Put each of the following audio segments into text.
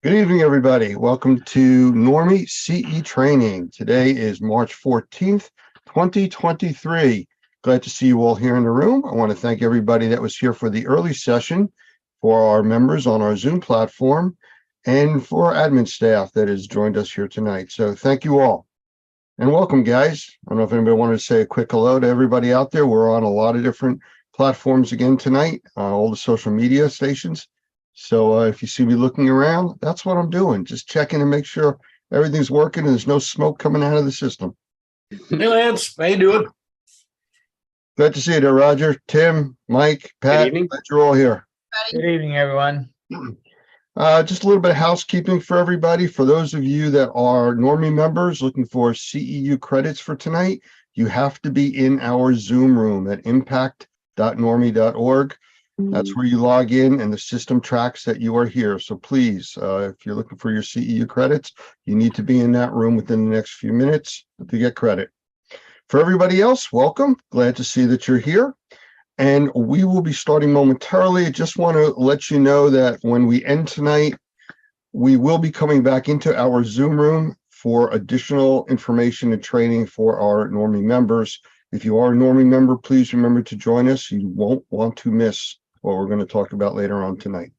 Good evening, everybody. Welcome to Normie CE Training. Today is March 14th, 2023. Glad to see you all here in the room. I want to thank everybody that was here for the early session, for our members on our Zoom platform, and for our admin staff that has joined us here tonight. So thank you all. And welcome, guys. I don't know if anybody wanted to say a quick hello to everybody out there. We're on a lot of different platforms again tonight, all the social media stations. So if you see me looking around, that's what I'm doing. Just checking to make sure everything's working and there's no smoke coming out of the system. Hey, Lance, how you doing? Glad to see you there, Roger, Tim, Mike, Pat. Glad you're all here. Good evening, everyone. Just a little bit of housekeeping for everybody. For those of you that are Normie members looking for CEU credits for tonight, you have to be in our Zoom room at impact.normie.org. That's where you log in and the system tracks that you are here. So please, if you're looking for your CEU credits, you need to be in that room within the next few minutes to get credit. For everybody else, welcome. Glad to see that you're here. And we will be starting momentarily. I just want to let you know that when we end tonight, we will be coming back into our Zoom room for additional information and training for our Normie members. If you are a Normie member, please remember to join us. You won't want to miss what we're going to talk about later on tonight.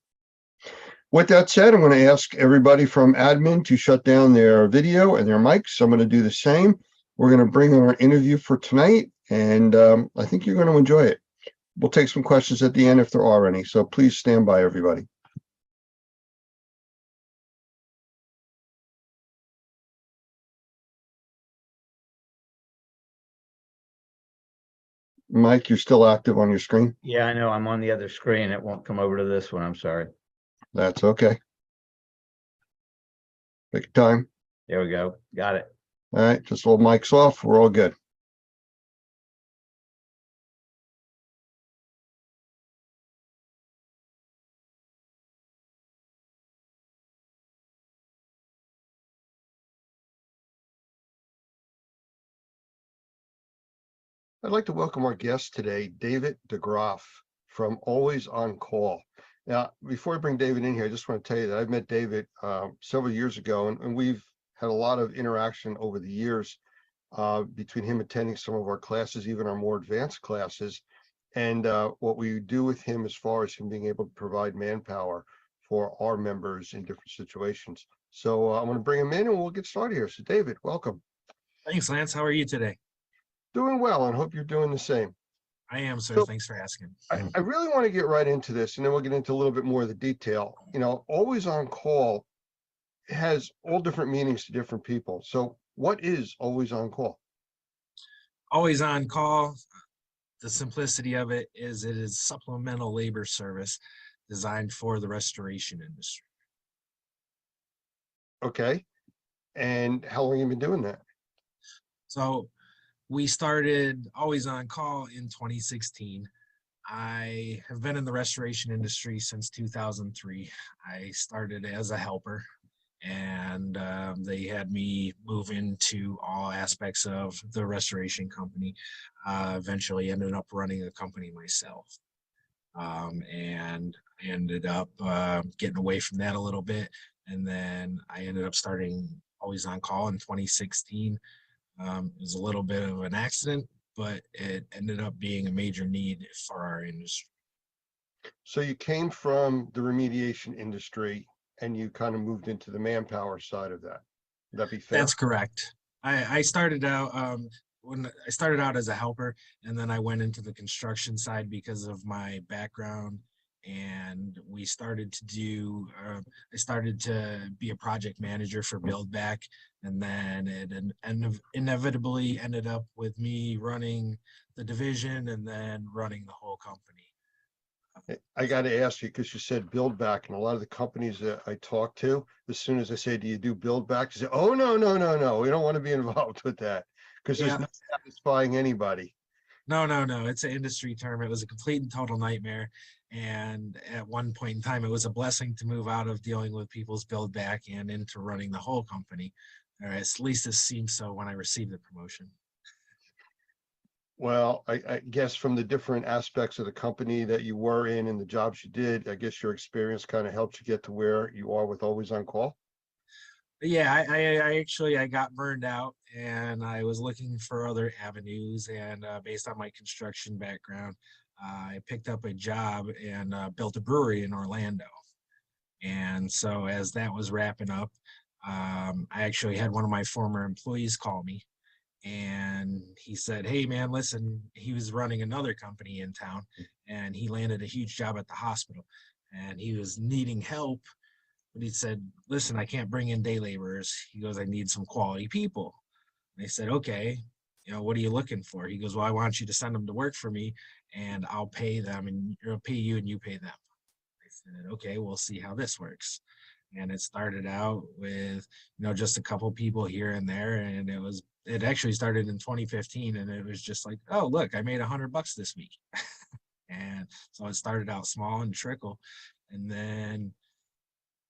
With that said, I'm going to ask everybody from admin to shut down their video and their mics. I'm going to do the same. We're going to bring our interview for tonight, and I think you're going to enjoy it. We'll take some questions at the end if there are any, so please stand by, everybody. Mike, you're still active on your screen? Yeah, I know. I'm on the other screen. It won't come over to this one. I'm sorry. That's okay. Take your time. There we go. Got it. All right, just hold mics off. We're all good. I'd like to welcome our guest today, David DeGroff from Always On Call. Now, before I bring David in here, I just want to tell you that I've met David several years ago, and we've had a lot of interaction over the years between him attending some of our classes, even our more advanced classes, and what we do with him as far as him being able to provide manpower for our members in different situations. So I'm going to bring him in and we'll get started here. So David, welcome. Thanks, Lance. How are you today? Doing well, and hope you're doing the same. I am, sir. So, thanks for asking. I really want to get right into this, and then we'll get into a little bit more of the detail. You know, Always On Call has all different meanings to different people. So what is Always On Call? Always on call. The simplicity of it is supplemental labor service designed for the restoration industry. Okay. And how long have you been doing that? So we started Always On Call in 2016. I have been in the restoration industry since 2003. I started as a helper, and they had me move into all aspects of the restoration company. Eventually ended up running a company myself, and I ended up getting away from that a little bit, and then I ended up starting Always On Call in 2016. It was a little bit of an accident, but it ended up being a major need for our industry. So you came from the remediation industry and you kind of moved into the manpower side of that. Would that be fair? That's correct. I started out when I started out as a helper, and then I went into the construction side because of my background, and we started to do I started to be a project manager for Build Back, and then it inevitably ended up with me running the division and then running the whole company. I got to ask you, because you said Build Back, and a lot of the companies that I talk to, as soon as I say, do you do Build Back? They say, oh, no, no, no, no. We don't want to be involved with that because there's not satisfying anybody. No. It's an industry term. It was a complete and total nightmare. And at one point in time, it was a blessing to move out of dealing with people's Build Back and into running the whole company. Or at least it seemed so when I received the promotion. Well, I guess from the different aspects of the company that you were in and the jobs you did, I guess your experience kind of helped you get to where you are with Always On Call. But yeah, I actually I got burned out and I was looking for other avenues. And based on my construction background, I picked up a job and built a brewery in Orlando. And so as that was wrapping up, I actually had one of my former employees call me and he said, "Hey man, listen," he was running another company in town and he landed a huge job at the hospital and he was needing help. But he said, "Listen, I can't bring in day laborers." He goes, "I need some quality people." And they said, "Okay, what are you looking for?" He goes, "Well, I want you to send them to work for me and I'll pay them and I'll pay you and you pay them." I said, "Okay, we'll see how this works." And it started out with, just a couple people here and there. And it actually started in 2015 and it was just like, "Oh, look, I made $100 this week." And so it started out small and trickle. And then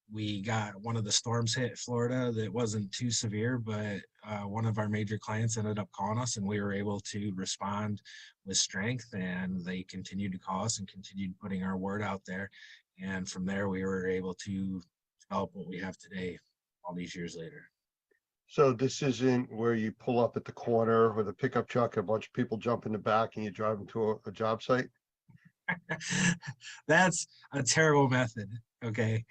we got one of the storms hit Florida that wasn't too severe, but one of our major clients ended up calling us and we were able to respond with strength and they continued to call us and continued putting our word out there. And from there, we were able to develop what we have today all these years later. So this isn't where you pull up at the corner with a pickup truck, a bunch of people jump in the back and you drive them to a job site? That's a terrible method. Okay.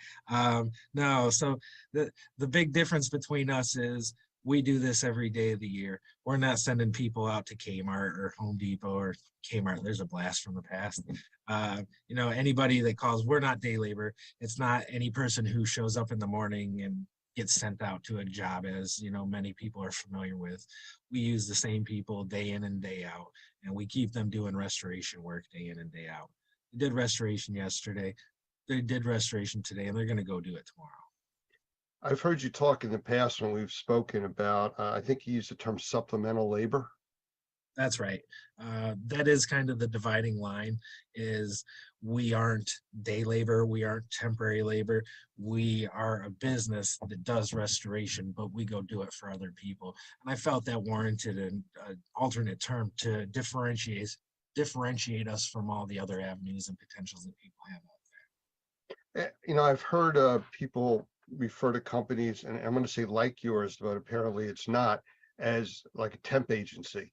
No, so the big difference between us is we do this every day of the year. We're not sending people out to Kmart or Home Depot or Kmart. There's a blast from the past. Anybody that calls, we're not day labor. It's not any person who shows up in the morning and gets sent out to a job, as many people are familiar with. We use the same people day in and day out, and we keep them doing restoration work day in and day out. They did restoration yesterday. They did restoration today, and they're going to go do it tomorrow. I've heard you talk in the past when we've spoken about, I think you used the term supplemental labor. That's right. That is kind of the dividing line is we aren't day labor. We aren't temporary labor. We are a business that does restoration, but we go do it for other people. And I felt that warranted an alternate term to differentiate us from all the other avenues and potentials that people have out I've heard people refer to companies, and I'm going to say like yours, but apparently it's not, as like a temp agency,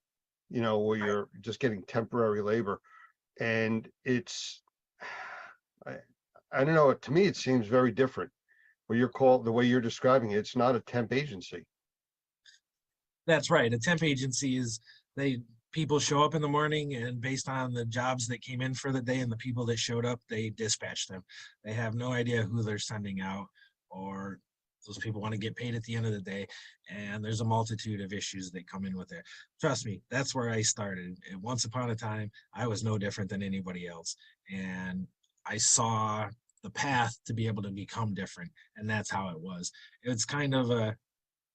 where there. you're just getting temporary labor. And it's, I don't know, to me, it seems very different. The way you're describing it, it's not a temp agency. That's right. A temp agency is people show up in the morning and based on the jobs that came in for the day and the people that showed up, they dispatch them. They have no idea who they're sending out, or those people want to get paid at the end of the day. And there's a multitude of issues that come in with it. Trust me, that's where I started. And once upon a time, I was no different than anybody else. And I saw the path to be able to become different. And that's how it was. It's kind of a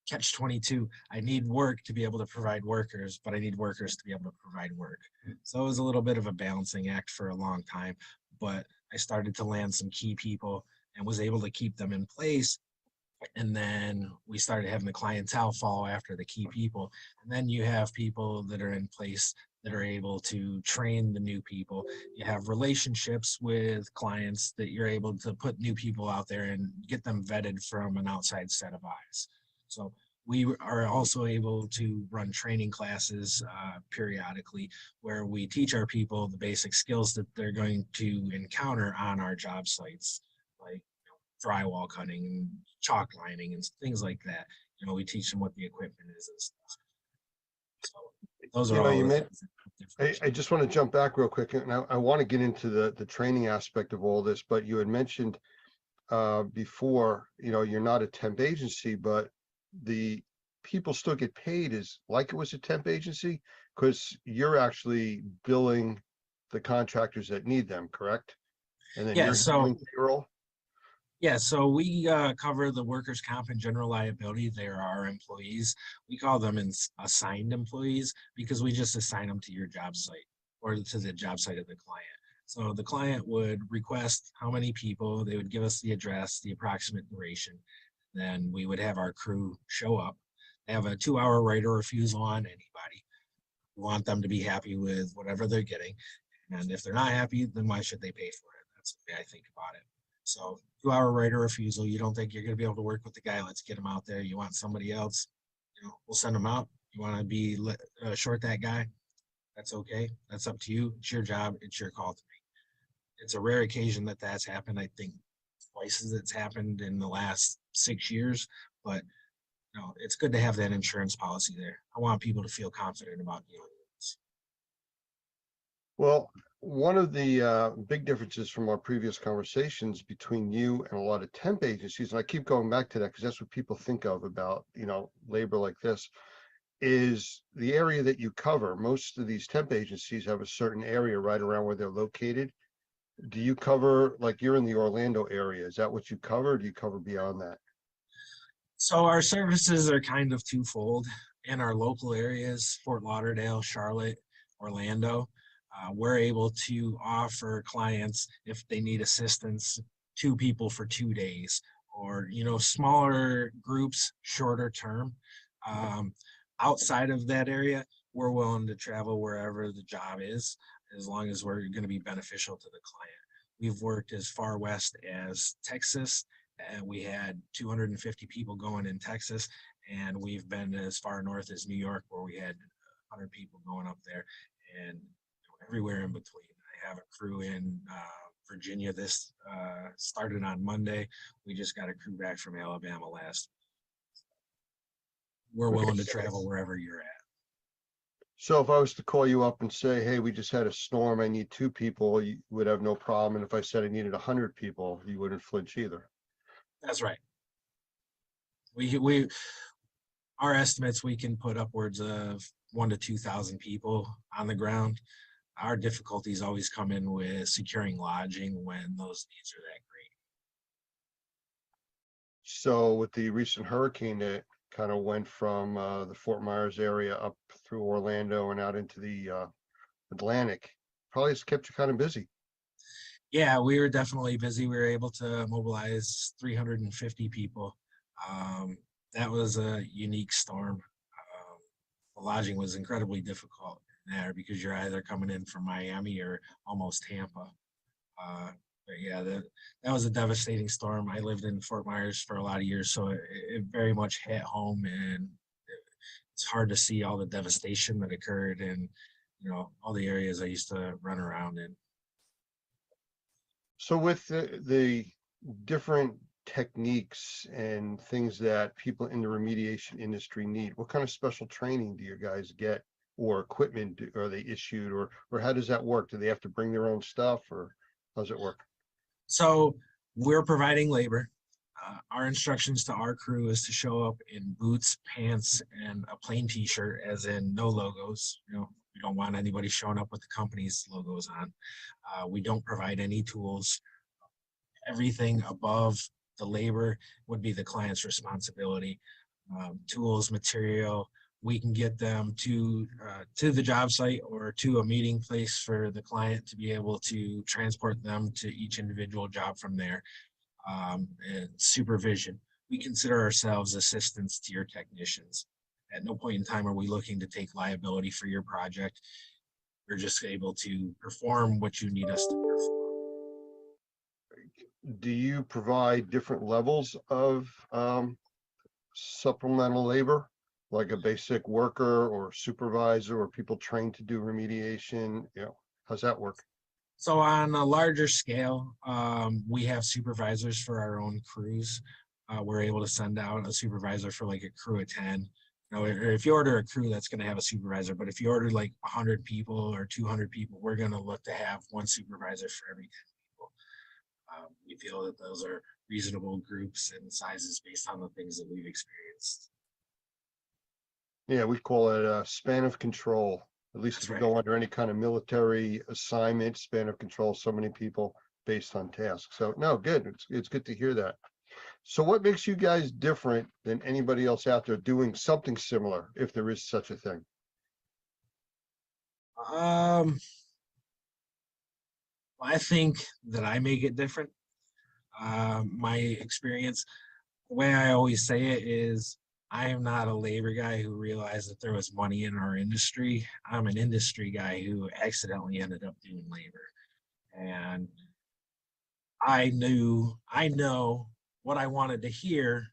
catch 22. I need work to be able to provide workers, but I need workers to be able to provide work. So it was a little bit of a balancing act for a long time, but I started to land some key people and was able to keep them in place. And then we started having the clientele follow after the key people. And then you have people that are in place that are able to train the new people. You have relationships with clients that you're able to put new people out there and get them vetted from an outside set of eyes. So we are also able to run training classes periodically where we teach our people the basic skills that they're going to encounter on our job sites, like drywall cutting, chalk lining, and things like that. We teach them what the equipment is and stuff. So those are all. You meant, I just want to jump back real quick, and I want to get into the training aspect of all this, but you had mentioned before, you're not a temp agency, but the people still get paid as like it was a temp agency because you're actually billing the contractors that need them, correct? And then you're handling payroll. Yeah, so we cover the workers' comp and general liability. They're our employees. We call them assigned employees because we just assign them to your job site or to the job site of the client. So the client would request how many people, they would give us the address, the approximate duration. Then we would have our crew show up. They have a 2-hour right of refusal on anybody. We want them to be happy with whatever they're getting. And if they're not happy, then why should they pay for it? That's the way I think about it. So 2-hour right of refusal, you don't think you're going to be able to work with the guy, let's get him out there. You want somebody else, we'll send him out. You want to be short that guy, that's okay. That's up to you. It's your job. It's your call to make. It's a rare occasion that that's happened. I think twice as it's happened in the last 6 years, but it's good to have that insurance policy there. I want people to feel confident about dealing with this. Well, one of the big differences from our previous conversations between you and a lot of temp agencies, and I keep going back to that because that's what people think of about, labor like this, is the area that you cover. Most of these temp agencies have a certain area right around where they're located. Do you cover, like you're in the Orlando area? Is that what you cover? Or do you cover beyond that? So our services are kind of twofold. In our local areas, Fort Lauderdale, Charlotte, Orlando, we're able to offer clients, if they need assistance, 2 people for 2 days, or smaller groups, shorter term. Outside of that area, we're willing to travel wherever the job is, as long as we're going to be beneficial to the client. We've worked as far west as Texas, and we had 250 people going in Texas, and we've been as far north as New York, where we had 100 people going up there, and everywhere in between. I have a crew in Virginia. This started on Monday. We just got a crew back from Alabama last week. We're willing to travel wherever you're at. So if I was to call you up and say, hey, we just had a storm, I need 2 people, you would have no problem. And if I said I needed 100 people, you wouldn't flinch either. That's right. Our estimates, we can put upwards of 1,000 to 2,000 people on the ground. Our difficulties always come in with securing lodging when those needs are that great. So with the recent hurricane that kind of went from the Fort Myers area up through Orlando and out into the Atlantic, probably has kept you kind of busy. Yeah, we were definitely busy. We were able to mobilize 350 people. That was a unique storm. The lodging was incredibly difficult there because you're either coming in from Miami or almost Tampa. But yeah, that was a devastating storm. I lived in Fort Myers for a lot of years, so it very much hit home, and it's hard to see all the devastation that occurred in, all the areas I used to run around in. So with the different techniques and things that people in the remediation industry need, what kind of special training do you guys get, or equipment are they issued, or how does that work? Do they have to bring their own stuff, or how's it work? So we're providing labor. Our instructions to our crew is to show up in boots, pants, and a plain t-shirt, as in no logos. We don't want anybody showing up with the company's logos on. We don't provide any tools. Everything above the labor would be the client's responsibility. Tools, material, we can get them to the job site or to a meeting place for the client to be able to transport them to each individual job from there. And supervision. We consider ourselves assistants to your technicians. At no point in time are we looking to take liability for your project. We're just able to perform what you need us to perform. Do you provide different levels of supplemental labor, like a basic worker or supervisor, or people trained to do remediation? How's that work? So on a larger scale, we have supervisors for our own crews. We're able to send out a supervisor for like a crew of 10. Or if you order a crew, that's going to have a supervisor. But if you order like 100 people or 200 people, we're going to look to have one supervisor for every 10 people. We feel that those are reasonable groups and sizes based on the things that we've experienced. Yeah, we call it a span of control. At least That's if you right. go under any kind of military assignment, span of control, so many people based on tasks. So no, good. It's good to hear that. So what makes you guys different than anybody else out there doing something similar, if there is such a thing? I think that I make it different. My experience, the way I always say it is, I am not a labor guy who realized that there was money in our industry. I'm an industry guy who accidentally ended up doing labor. And I know what I wanted to hear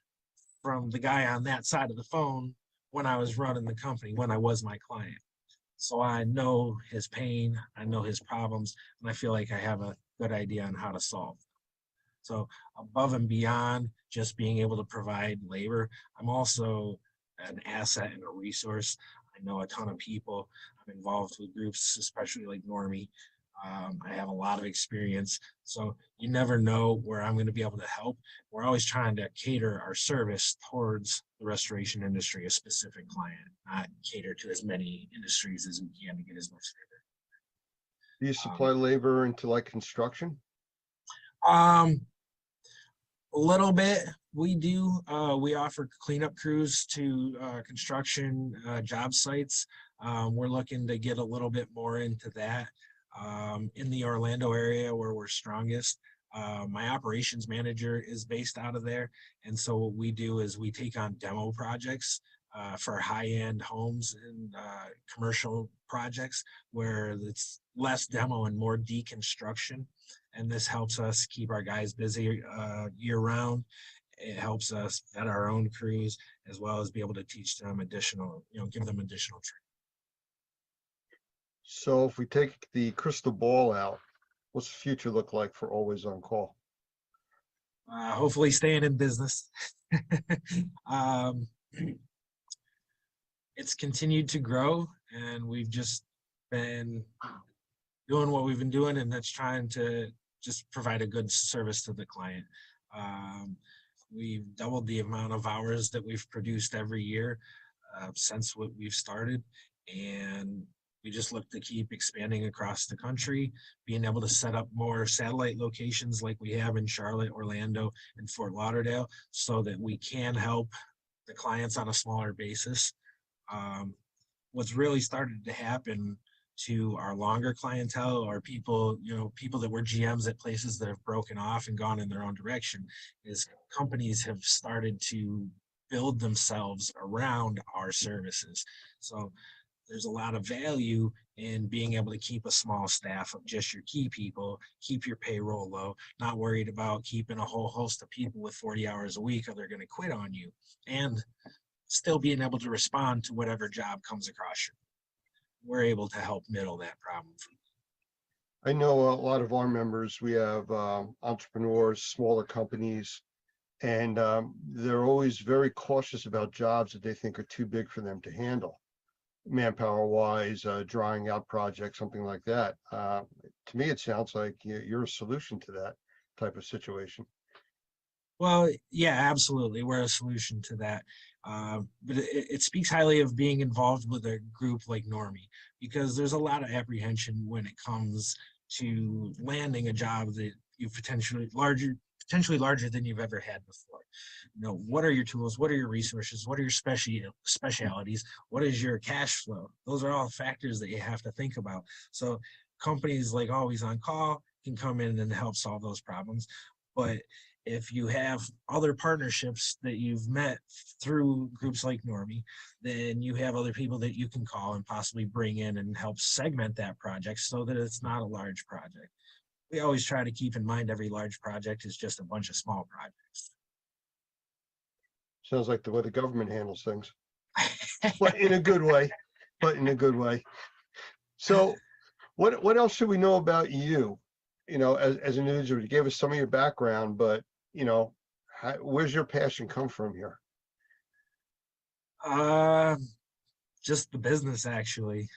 from the guy on that side of the phone when I was running the company, when I was my client. So I know his pain, I know his problems, and I feel like I have a good idea on how to solve them. So above and beyond just being able to provide labor, I'm also an asset and a resource. I know a ton of people. I'm involved with groups, especially like Normie. I have a lot of experience. So you never know where I'm going to be able to help. We're always trying to cater our service towards the restoration industry, a specific client, not cater to as many industries as we can to get as much labor. Do you supply labor into like construction? Um, A little bit. We do. We offer cleanup crews to construction job sites. We're looking to get a little bit more into that in the Orlando area where we're strongest. My operations manager is based out of there. And so what we do is we take on demo projects for high-end homes and commercial projects where it's less demo and more deconstruction. And this helps us keep our guys busy year round. It helps us vet our own crews as well as be able to teach them additional, give them additional training. So if we take the crystal ball out, what's the future look like for Always On Call? Hopefully staying in business. It's continued to grow and we've just been doing what we've been doing, and that's trying to just provide a good service to the client. We've doubled the amount of hours that we've produced every year since what we've started, and we just look to keep expanding across the country, being able to set up more satellite locations like we have in Charlotte, Orlando, and Fort Lauderdale, so that we can help the clients on a smaller basis. What's really started to happen to our longer clientele or people, people that were GMs at places that have broken off and gone in their own direction, is companies have started to build themselves around our services. So there's a lot of value in being able to keep a small staff of just your key people, keep your payroll low, not worried about keeping a whole host of people with 40 hours a week or they're going to quit on you, and still being able to respond to whatever job comes across you. We're able to help middle that problem. I know a lot of our members, we have entrepreneurs, smaller companies, and they're always very cautious about jobs that they think are too big for them to handle. Manpower wise, drying out projects, something like that. To me, it sounds like you're a solution to that type of situation. Well, yeah, absolutely. We're a solution to that. But it speaks highly of being involved with a group like Normie, because there's a lot of apprehension when it comes to landing a job that you potentially larger than you've ever had before. What are your tools? What are your resources? What are your specialities? What is your cash flow? Those are all factors that you have to think about. So companies like Always On Call can come in and help solve those problems. But if you have other partnerships that you've met through groups like Normie, then you have other people that you can call and possibly bring in and help segment that project so that it's not a large project. We always try to keep in mind every large project is just a bunch of small projects. Sounds like the way the government handles things, but in a good way, So what else should we know about you? As an individual, you gave us some of your background, but where's your passion come from here? Just the business, actually.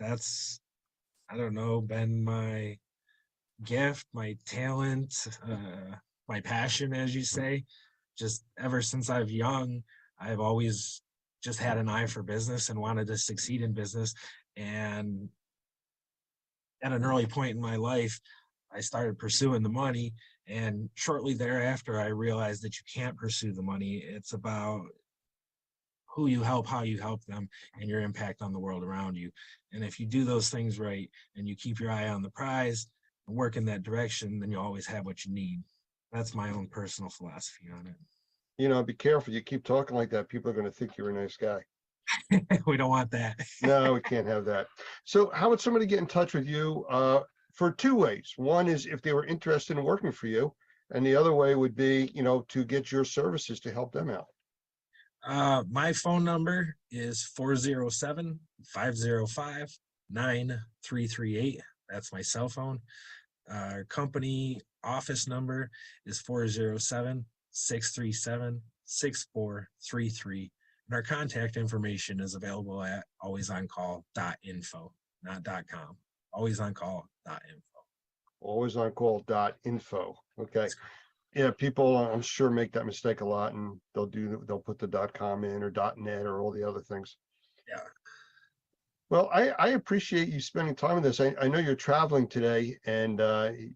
That's, I don't know, been my gift, my talent, my passion, as you say. Just ever since I've young, I've always just had an eye for business and wanted to succeed in business. And at an early point in my life, I started pursuing the money. And shortly thereafter, I realized that you can't pursue the money. It's about who you help, how you help them, and your impact on the world around you. And if you do those things right and you keep your eye on the prize and work in that direction, then you always have what you need. That's my own personal philosophy on it. Be careful. You keep talking like that, people are going to think you're a nice guy. We don't want that. No, we can't have that. So how would somebody get in touch with you for two ways? One is if they were interested in working for you, and the other way would be, to get your services to help them out. My phone number is 407-505-9338. That's my cell phone. Company office number is 407-637-6433. And our contact information is available at alwaysoncall.info, not .com. Alwaysoncall.info. Alwaysoncall.info. Okay. Yeah, people, I'm sure, make that mistake a lot, and they'll put the .com in or .net or all the other things. Yeah. Well, I appreciate you spending time with us. I know you're traveling today, and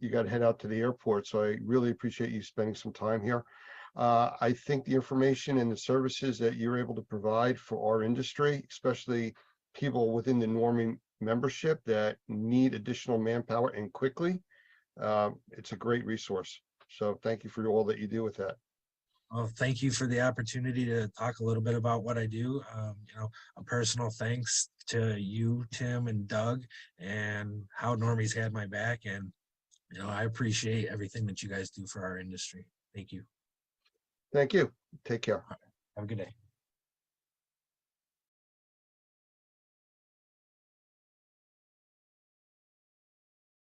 you got to head out to the airport, so I really appreciate you spending some time here. I think the information and the services that you're able to provide for our industry, especially people within the Normie membership that need additional manpower and quickly, it's a great resource. So thank you for all that you do with that. Well, thank you for the opportunity to talk a little bit about what I do. A personal thanks to you, Tim and Doug, and how Normie's had my back. And, I appreciate everything that you guys do for our industry. Thank you. Thank you. Take care. Have a good day.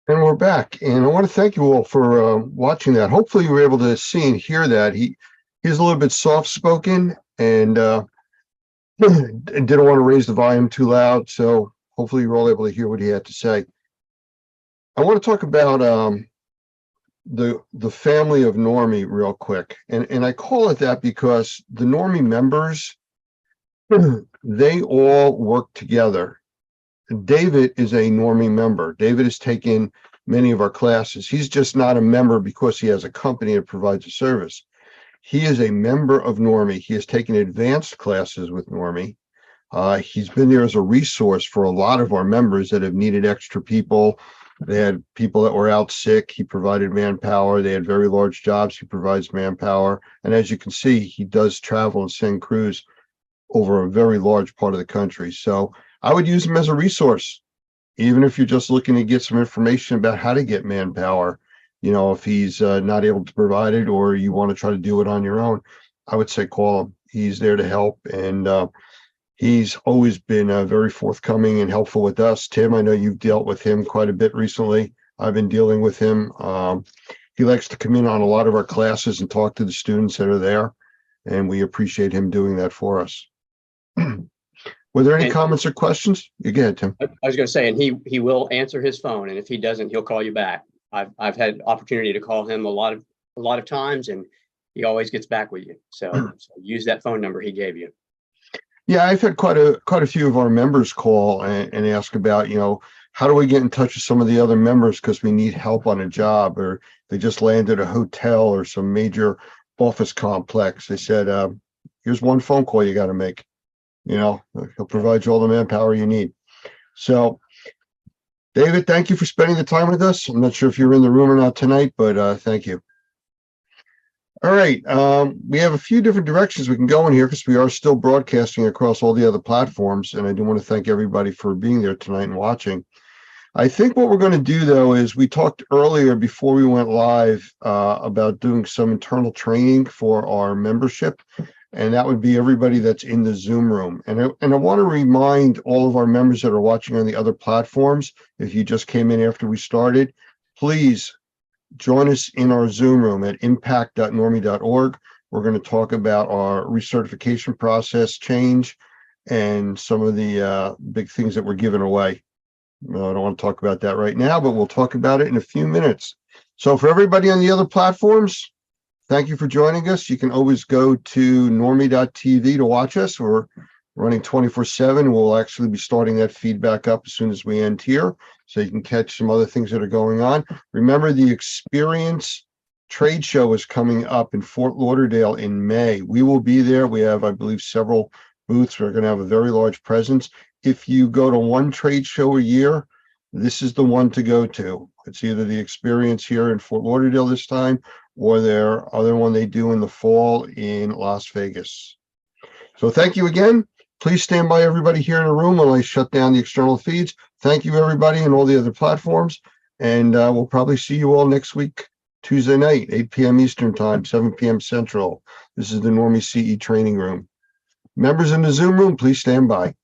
And we're back, and I want to thank you all for watching that. Hopefully you were able to see and hear that. He's a little bit soft-spoken and didn't want to raise the volume too loud, so hopefully you're all able to hear what he had to say. I want to talk about the family of Normie real quick, and I call it that because the Normie members, they all work together. David is a Normie member. David has taken many of our classes. He's just not a member because he has a company that provides a service. He is a member of Normie. He has taken advanced classes with Normie. He's been there as a resource for a lot of our members that have needed extra people. They had people that were out sick. He provided manpower. They had very large jobs. He provides manpower. And as you can see, he does travel and send crews over a very large part of the country. So I would use him as a resource, even if you're just looking to get some information about how to get manpower. If he's not able to provide it or you want to try to do it on your own, I would say call him. He's there to help, and he's always been very forthcoming and helpful with us. Tim, I know you've dealt with him quite a bit recently. I've been dealing with him. He likes to come in on a lot of our classes and talk to the students that are there, and we appreciate him doing that for us. Were there any comments or questions? You go ahead, Tim. I was going to say, and he will answer his phone, and if he doesn't, he'll call you back. I've had opportunity to call him a lot of times, and he always gets back with you. So use that phone number he gave you. Yeah, I've had quite a few of our members call and ask about, how do we get in touch with some of the other members because we need help on a job, or they just landed a hotel or some major office complex. They said, here's one phone call you got to make. He'll provide you all the manpower you need. So, David, thank you for spending the time with us. I'm not sure if you're in the room or not tonight, but thank you. All right. We have a few different directions we can go in here because we are still broadcasting across all the other platforms. And I do want to thank everybody for being there tonight and watching. I think what we're going to do, though, is we talked earlier before we went live about doing some internal training for our membership. And that would be everybody that's in the Zoom room. And I want to remind all of our members that are watching on the other platforms, if you just came in after we started, please join us in our Zoom room at impact.normie.org. We're going to talk about our recertification process change and some of the big things that we're giving away. I don't want to talk about that right now, but we'll talk about it in a few minutes. So for everybody on the other platforms, thank you for joining us. You can always go to normie.tv to watch us. We're running 24/7. We'll actually be starting that feedback up as soon as we end here, so you can catch some other things that are going on. Remember, the Experience trade show is coming up in Fort Lauderdale in May. We will be there. We have, I believe, several booths. We're going to have a very large presence. If you go to one trade show a year, this is the one to go to. It's either the Experience here in Fort Lauderdale this time, or their other one they do in the fall in Las Vegas. So thank you again. Please stand by, everybody here in the room, while I shut down the external feeds. Thank you, everybody, and all the other platforms. And we'll probably see you all next week, Tuesday night, 8 p.m. Eastern Time, 7 p.m. Central. This is the Normie CE Training Room. Members in the Zoom room, please stand by.